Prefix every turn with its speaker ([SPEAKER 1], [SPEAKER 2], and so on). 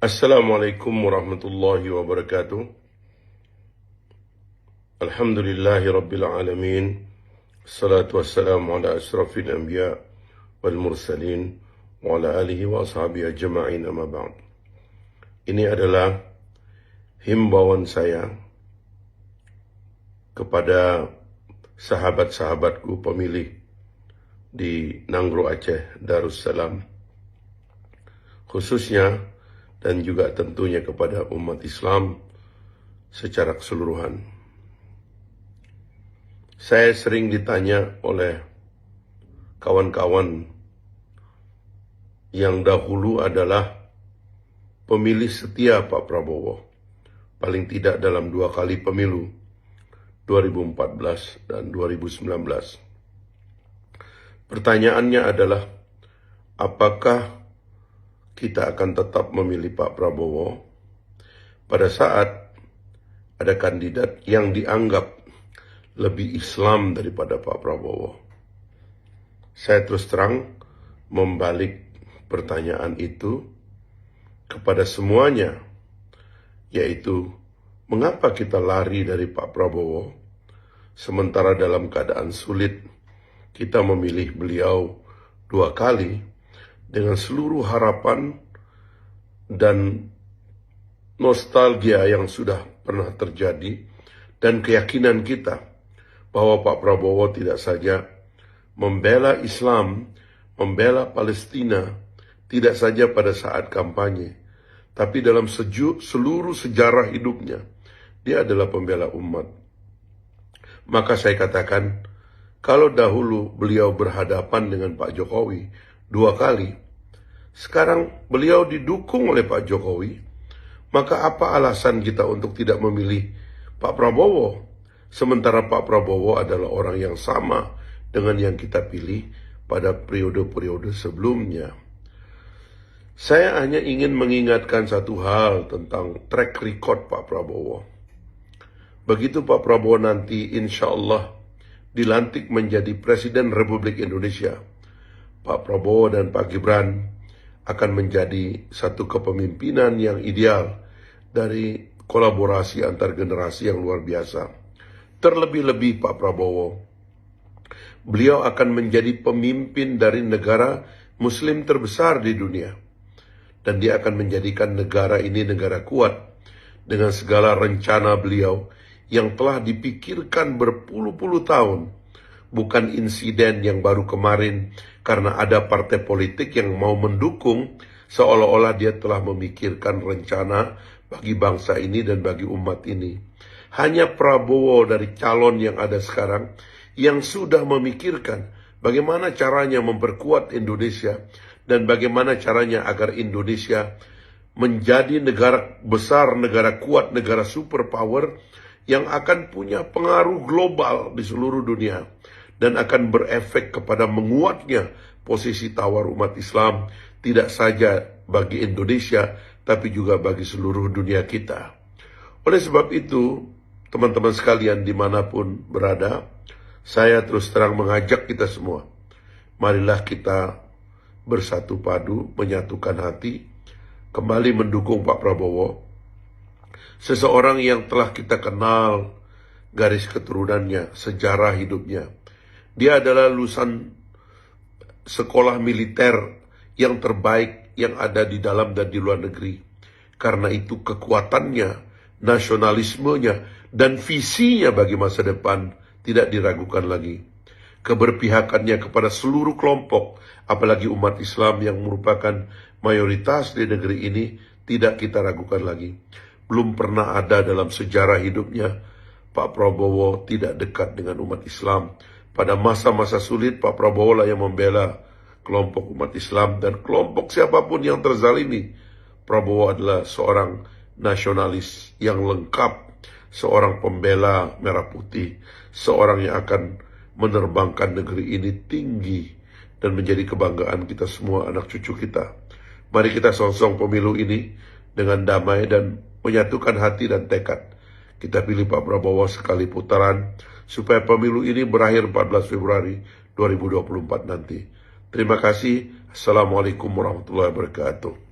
[SPEAKER 1] Assalamualaikum warahmatullahi wabarakatuh. Alhamdulillahi rabbil alamin. Salatu wassalamu ala asrafil anbiya wal mursalin wa ala alihi wa ashabihi ajma'in, amma ba'd. Ini adalah himbauan saya kepada sahabat-sahabatku pemilih di Nanggro Aceh Darussalam, khususnya dan juga tentunya kepada umat Islam secara keseluruhan. Saya sering ditanya oleh kawan-kawan yang dahulu adalah pemilih setia Pak Prabowo, paling tidak dalam 2 kali pemilu, 2014 dan 2019. Pertanyaannya adalah, apakah kita akan tetap memilih Pak Prabowo pada saat ada kandidat yang dianggap lebih Islam daripada Pak Prabowo? Saya terus terang membalik pertanyaan itu kepada semuanya, yaitu mengapa kita lari dari Pak Prabowo sementara dalam keadaan sulit kita memilih beliau 2 kali dengan seluruh harapan dan nostalgia yang sudah pernah terjadi dan keyakinan kita bahwa Pak Prabowo tidak saja membela Islam, membela Palestina, tidak saja pada saat kampanye, tapi dalam seluruh sejarah hidupnya, dia adalah pembela umat. Maka saya katakan, kalau dahulu beliau berhadapan dengan Pak Jokowi 2 kali, sekarang beliau didukung oleh Pak Jokowi, maka apa alasan kita untuk tidak memilih Pak Prabowo? Sementara Pak Prabowo adalah orang yang sama dengan yang kita pilih pada periode-periode sebelumnya. Saya hanya ingin mengingatkan satu hal tentang track record Pak Prabowo. Begitu Pak Prabowo nanti insya Allah dilantik menjadi Presiden Republik Indonesia, Pak Prabowo dan Pak Gibran akan menjadi satu kepemimpinan yang ideal dari kolaborasi antar generasi yang luar biasa. Terlebih-lebih Pak Prabowo, beliau akan menjadi pemimpin dari negara Muslim terbesar di dunia. Dan dia akan menjadikan negara ini negara kuat dengan segala rencana beliau yang telah dipikirkan berpuluh-puluh tahun. Bukan insiden yang baru kemarin karena ada partai politik yang mau mendukung, seolah-olah dia telah memikirkan rencana bagi bangsa ini dan bagi umat ini. Hanya Prabowo dari calon yang ada sekarang yang sudah memikirkan bagaimana caranya memperkuat Indonesia dan bagaimana caranya agar Indonesia menjadi negara besar, negara kuat, negara superpower yang akan punya pengaruh global di seluruh dunia dan akan berefek kepada menguatnya posisi tawar umat Islam, tidak saja bagi Indonesia tapi juga bagi seluruh dunia kita. Oleh sebab itu, teman-teman sekalian dimanapun berada, saya terus terang mengajak kita semua, marilah kita bersatu padu, menyatukan hati, kembali mendukung Pak Prabowo, seseorang yang telah kita kenal garis keturunannya, sejarah hidupnya. Dia adalah lulusan sekolah militer yang terbaik yang ada di dalam dan di luar negeri. Karena itu kekuatannya, nasionalismenya, dan visinya bagi masa depan tidak diragukan lagi. Keberpihakannya kepada seluruh kelompok, apalagi umat Islam yang merupakan mayoritas di negeri ini, tidak kita ragukan lagi. Belum pernah ada dalam sejarah hidupnya Pak Prabowo tidak dekat dengan umat Islam. Pada masa-masa sulit, Pak Prabowo lah yang membela kelompok umat Islam dan kelompok siapapun yang terzalimi. Prabowo adalah seorang nasionalis yang lengkap, seorang pembela merah putih, seorang yang akan menerbangkan negeri ini tinggi dan menjadi kebanggaan kita semua, anak cucu kita. Mari kita songsong pemilu ini dengan damai dan menyatukan hati dan tekad. Kita pilih Pak Prabowo sekali putaran supaya pemilu ini berakhir 14 Februari 2024 nanti. Terima kasih. Assalamualaikum warahmatullahi wabarakatuh.